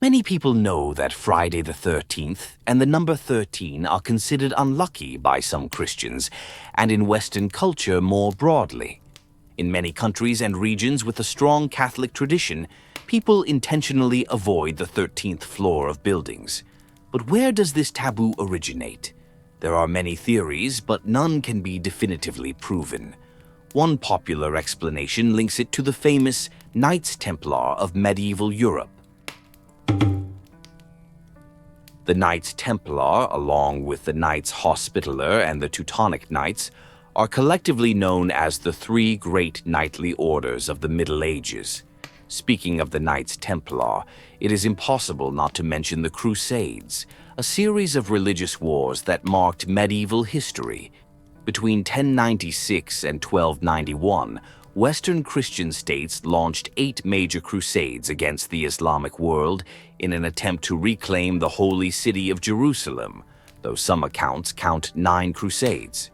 Many people know that Friday the 13th and the number 13 are considered unlucky by some Christians, and in Western culture more broadly. In many countries and regions with a strong Catholic tradition, people intentionally avoid the 13th floor of buildings. But where does this taboo originate? There are many theories, but none can be definitively proven. One popular explanation links it to the famous Knights Templar of medieval Europe. The Knights Templar, along with the Knights Hospitaller and the Teutonic Knights, are collectively known as the three great knightly orders of the Middle Ages. Speaking of the Knights Templar, it is impossible not to mention the Crusades, a series of religious wars that marked medieval history. Between 1096 and 1291, Western Christian states launched 8 major crusades against the Islamic world in an attempt to reclaim the holy city of Jerusalem, though some accounts count 9 crusades.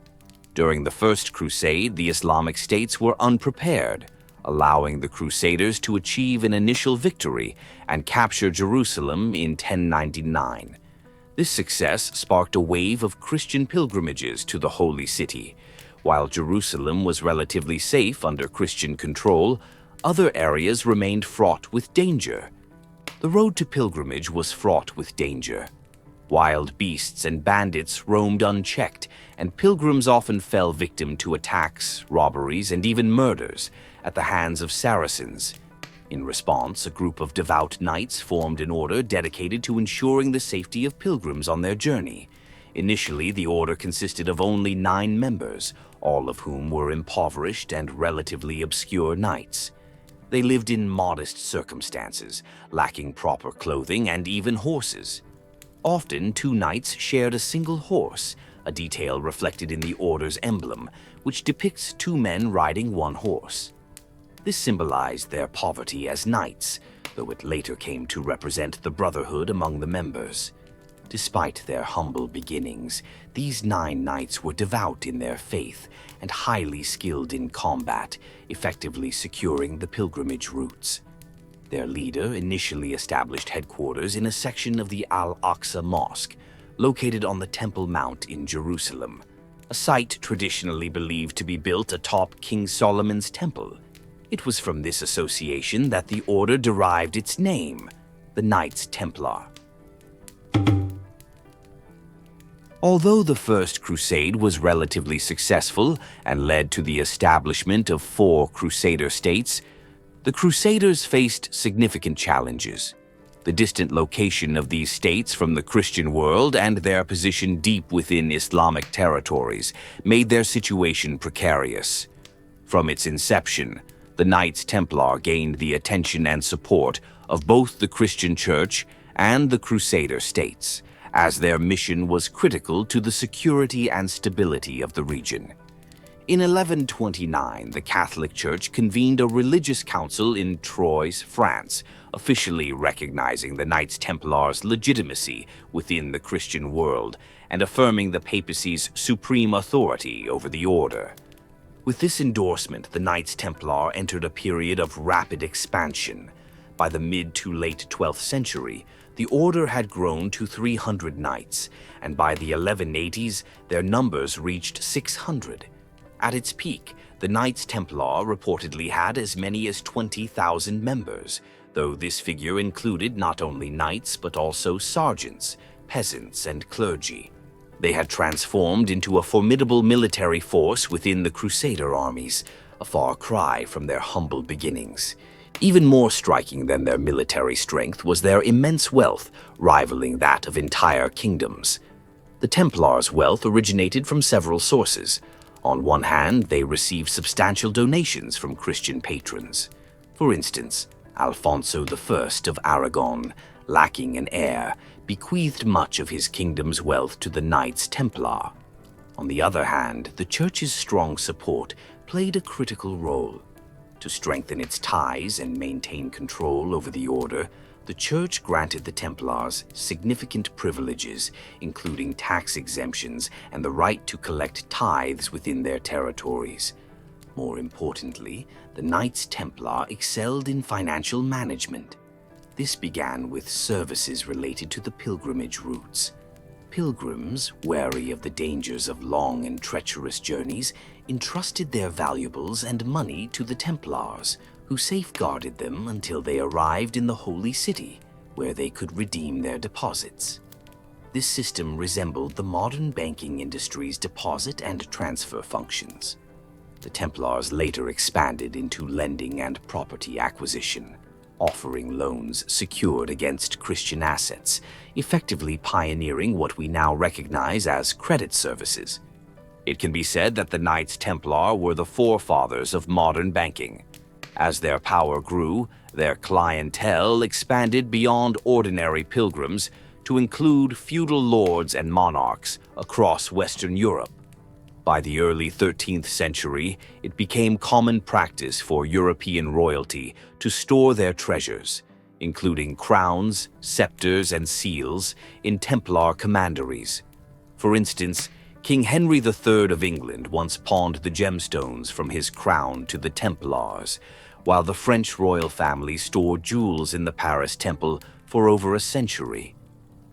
During the First Crusade, the Islamic states were unprepared, allowing the Crusaders to achieve an initial victory and capture Jerusalem in 1099. This success sparked a wave of Christian pilgrimages to the Holy City. While Jerusalem was relatively safe under Christian control, other areas remained fraught with danger. The road to pilgrimage was fraught with danger. Wild beasts and bandits roamed unchecked, and pilgrims often fell victim to attacks, robberies, and even murders at the hands of Saracens. In response, a group of devout knights formed an order dedicated to ensuring the safety of pilgrims on their journey. Initially, the order consisted of only 9 members, all of whom were impoverished and relatively obscure knights. They lived in modest circumstances, lacking proper clothing and even horses. Often, 2 knights shared a single horse, a detail reflected in the order's emblem, which depicts 2 men riding one horse. This symbolized their poverty as knights, though it later came to represent the brotherhood among the members. Despite their humble beginnings, these 9 knights were devout in their faith and highly skilled in combat, effectively securing the pilgrimage routes. Their leader initially established headquarters in a section of the Al-Aqsa Mosque, located on the Temple Mount in Jerusalem, a site traditionally believed to be built atop King Solomon's temple. It was from this association that the order derived its name, the Knights Templar. Although the First Crusade was relatively successful and led to the establishment of 4 Crusader states, the Crusaders faced significant challenges. The distant location of these states from the Christian world and their position deep within Islamic territories made their situation precarious. From its inception, the Knights Templar gained the attention and support of both the Christian Church and the Crusader states, as their mission was critical to the security and stability of the region. In 1129, the Catholic Church convened a religious council in Troyes, France, officially recognizing the Knights Templars' legitimacy within the Christian world and affirming the papacy's supreme authority over the order. With this endorsement, the Knights Templar entered a period of rapid expansion. By the mid to late 12th century, the order had grown to 300 knights, and by the 1180s, their numbers reached 600. At its peak, the Knights Templar reportedly had as many as 20,000 members, though this figure included not only knights but also sergeants, peasants, and clergy. They had transformed into a formidable military force within the Crusader armies, a far cry from their humble beginnings. Even more striking than their military strength was their immense wealth, rivaling that of entire kingdoms. The Templars' wealth originated from several sources. On one hand, they received substantial donations from Christian patrons. For instance, Alfonso I of Aragon, lacking an heir, bequeathed much of his kingdom's wealth to the Knights Templar. On the other hand, the Church's strong support played a critical role. To strengthen its ties and maintain control over the order, the Church granted the Templars significant privileges, including tax exemptions and the right to collect tithes within their territories. More importantly, the Knights Templar excelled in financial management. This began with services related to the pilgrimage routes. Pilgrims, wary of the dangers of long and treacherous journeys, entrusted their valuables and money to the Templars, who safeguarded them until they arrived in the Holy City, where they could redeem their deposits. This system resembled the modern banking industry's deposit and transfer functions. The Templars later expanded into lending and property acquisition, offering loans secured against Christian assets, effectively pioneering what we now recognize as credit services. It can be said that the Knights Templar were the forefathers of modern banking. As their power grew, their clientele expanded beyond ordinary pilgrims to include feudal lords and monarchs across Western Europe. By the early 13th century, it became common practice for European royalty to store their treasures, including crowns, scepters, and seals, in Templar commanderies. For instance, King Henry III of England once pawned the gemstones from his crown to the Templars, while the French royal family stored jewels in the Paris Temple for over a century.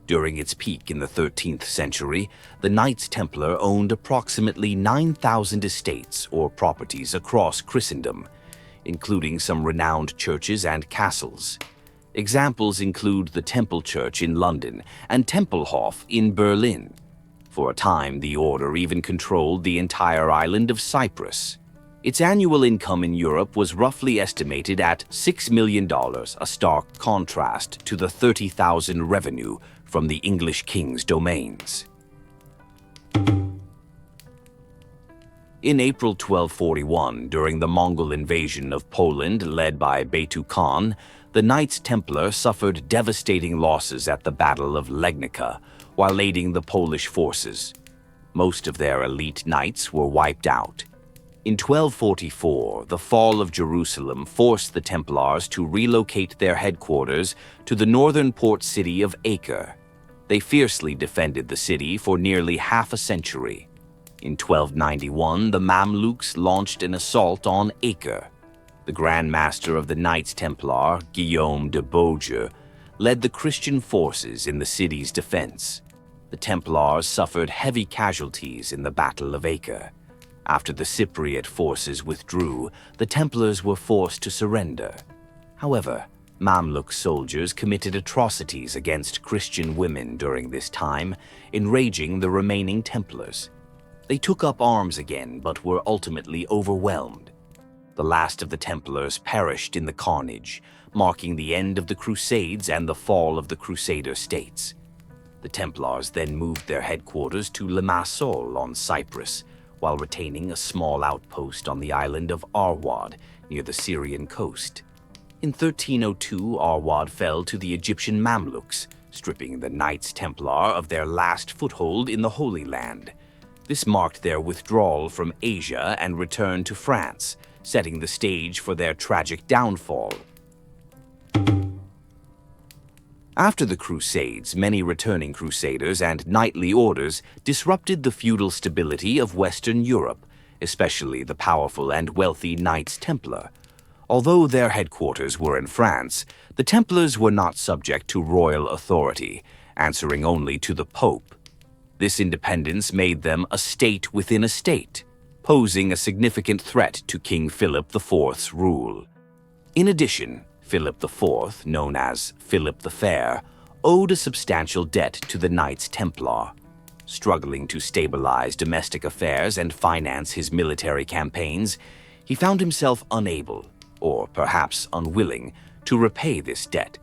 During its peak in the 13th century, the Knights Templar owned approximately 9,000 estates or properties across Christendom, including some renowned churches and castles. Examples include the Temple Church in London and Tempelhof in Berlin. For a time, the order even controlled the entire island of Cyprus. Its annual income in Europe was roughly estimated at $6 million, a stark contrast to the $30,000 revenue from the English king's domains. In April 1241, during the Mongol invasion of Poland led by Batu Khan, the Knights Templar suffered devastating losses at the Battle of Legnica while aiding the Polish forces. Most of their elite knights were wiped out. In 1244, the fall of Jerusalem forced the Templars to relocate their headquarters to the northern port city of Acre. They fiercely defended the city for nearly half a century. In 1291, the Mamluks launched an assault on Acre. The Grand Master of the Knights Templar, Guillaume de Beaujeu, led the Christian forces in the city's defense. The Templars suffered heavy casualties in the Battle of Acre. After the Cypriot forces withdrew, the Templars were forced to surrender. However, Mamluk soldiers committed atrocities against Christian women during this time, enraging the remaining Templars. They took up arms again, but were ultimately overwhelmed. The last of the Templars perished in the carnage, marking the end of the Crusades and the fall of the Crusader states. The Templars then moved their headquarters to Limassol on Cyprus, while retaining a small outpost on the island of Arwad near the Syrian coast. In 1302, Arwad fell to the Egyptian Mamluks, stripping the Knights Templar of their last foothold in the Holy Land. This marked their withdrawal from Asia and return to France, setting the stage for their tragic downfall. After the Crusades, many returning crusaders and knightly orders disrupted the feudal stability of Western Europe, especially the powerful and wealthy Knights Templar. Although their headquarters were in France, the Templars were not subject to royal authority, answering only to the Pope. This independence made them a state within a state, posing a significant threat to King Philip IV's rule. In addition, Philip IV, known as Philip the Fair, owed a substantial debt to the Knights Templar. Struggling to stabilize domestic affairs and finance his military campaigns, he found himself unable, or perhaps unwilling, to repay this debt.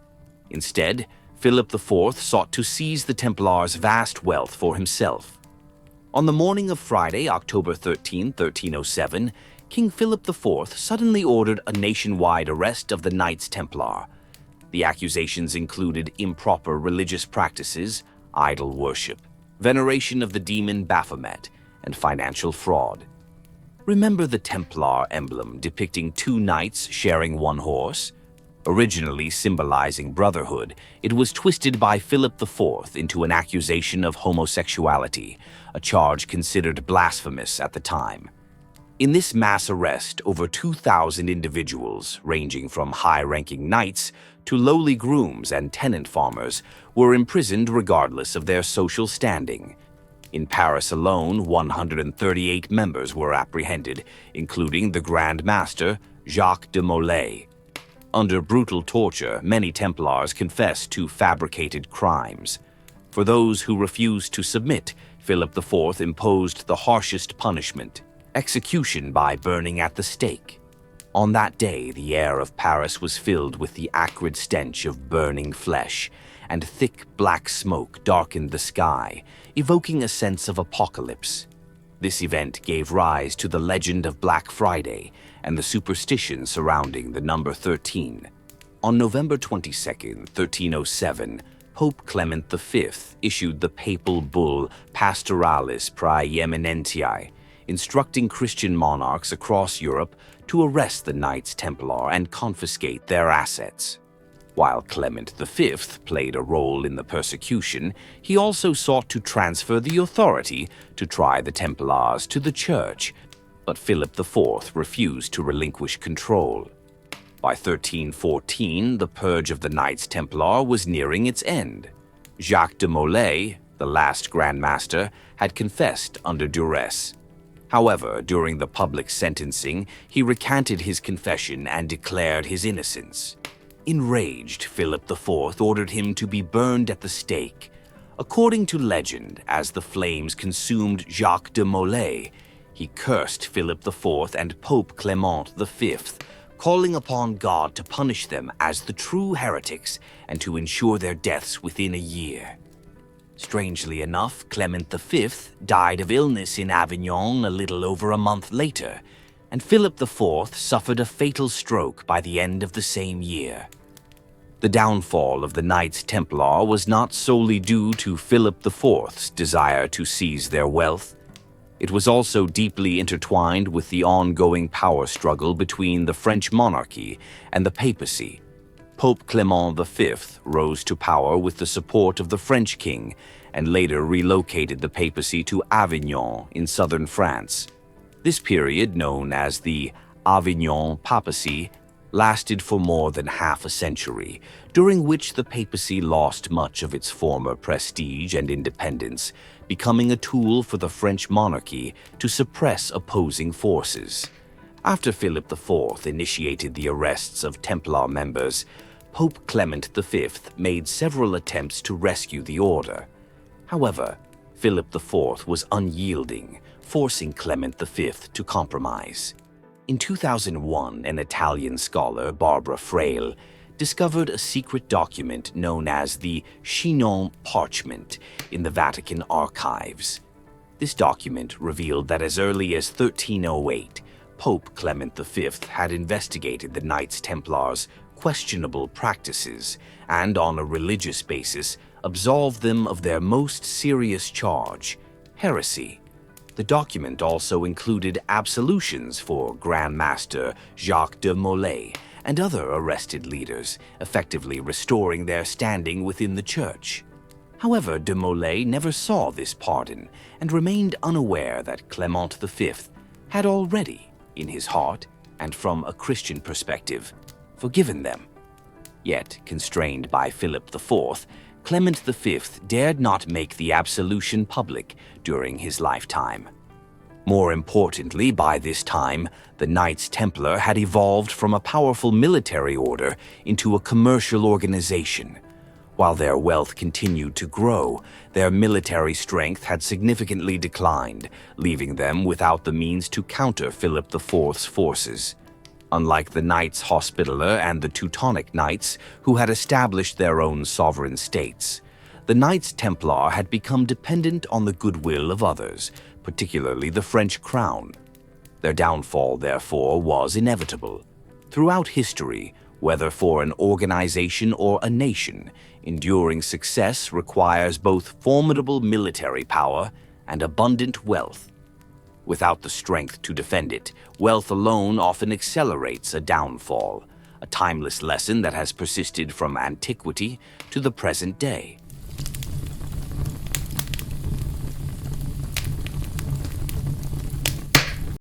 Instead, Philip IV sought to seize the Templars' vast wealth for himself. On the morning of Friday, October 13, 1307, King Philip IV suddenly ordered a nationwide arrest of the Knights Templar. The accusations included improper religious practices, idol worship, veneration of the demon Baphomet, and financial fraud. Remember the Templar emblem depicting two knights sharing one horse? Originally symbolizing brotherhood, it was twisted by Philip IV into an accusation of homosexuality, a charge considered blasphemous at the time. In this mass arrest, over 2,000 individuals, ranging from high-ranking knights to lowly grooms and tenant farmers, were imprisoned regardless of their social standing. In Paris alone, 138 members were apprehended, including the Grand Master, Jacques de Molay. Under brutal torture, many Templars confessed to fabricated crimes. For those who refused to submit, Philip IV imposed the harshest punishment: execution by burning at the stake. On that day, the air of Paris was filled with the acrid stench of burning flesh, and thick black smoke darkened the sky, evoking a sense of apocalypse. This event gave rise to the legend of Black Friday and the superstition surrounding the number 13. On November 22, 1307, Pope Clement V issued the papal bull Pastoralis Praeeminentiae, instructing Christian monarchs across Europe to arrest the Knights Templar and confiscate their assets. While Clement V played a role in the persecution, he also sought to transfer the authority to try the Templars to the Church, but Philip IV refused to relinquish control. By 1314, the purge of the Knights Templar was nearing its end. Jacques de Molay, the last Grand Master, had confessed under duress. However, during the public sentencing, he recanted his confession and declared his innocence. Enraged, Philip IV ordered him to be burned at the stake. According to legend, as the flames consumed Jacques de Molay, he cursed Philip IV and Pope Clement V, calling upon God to punish them as the true heretics and to ensure their deaths within a year. Strangely enough, Clement V died of illness in Avignon a little over a month later, and Philip IV suffered a fatal stroke by the end of the same year. The downfall of the Knights Templar was not solely due to Philip IV's desire to seize their wealth. It was also deeply intertwined with the ongoing power struggle between the French monarchy and the papacy. Pope Clement V rose to power with the support of the French king and later relocated the papacy to Avignon in southern France. This period, known as the Avignon Papacy, lasted for more than half a century, during which the papacy lost much of its former prestige and independence, becoming a tool for the French monarchy to suppress opposing forces. After Philip IV initiated the arrests of Templar members, Pope Clement V made several attempts to rescue the order. However, Philip IV was unyielding, forcing Clement V to compromise. In 2001, an Italian scholar, Barbara Frail, discovered a secret document known as the Chinon Parchment in the Vatican archives. This document revealed that as early as 1308, Pope Clement V had investigated the Knights Templars' questionable practices and, on a religious basis, absolved them of their most serious charge, heresy. The document also included absolutions for Grand Master Jacques de Molay and other arrested leaders, effectively restoring their standing within the Church. However, de Molay never saw this pardon and remained unaware that Clement V had already, in his heart and from a Christian perspective, forgiven them. Yet, constrained by Philip IV, Clement V dared not make the absolution public during his lifetime. More importantly, by this time, the Knights Templar had evolved from a powerful military order into a commercial organization. While their wealth continued to grow, their military strength had significantly declined, leaving them without the means to counter Philip IV's forces. Unlike the Knights Hospitaller and the Teutonic Knights, who had established their own sovereign states, the Knights Templar had become dependent on the goodwill of others, particularly the French crown. Their downfall, therefore, was inevitable. Throughout history, whether for an organization or a nation, enduring success requires both formidable military power and abundant wealth. Without the strength to defend it, wealth alone often accelerates a downfall, a timeless lesson that has persisted from antiquity to the present day.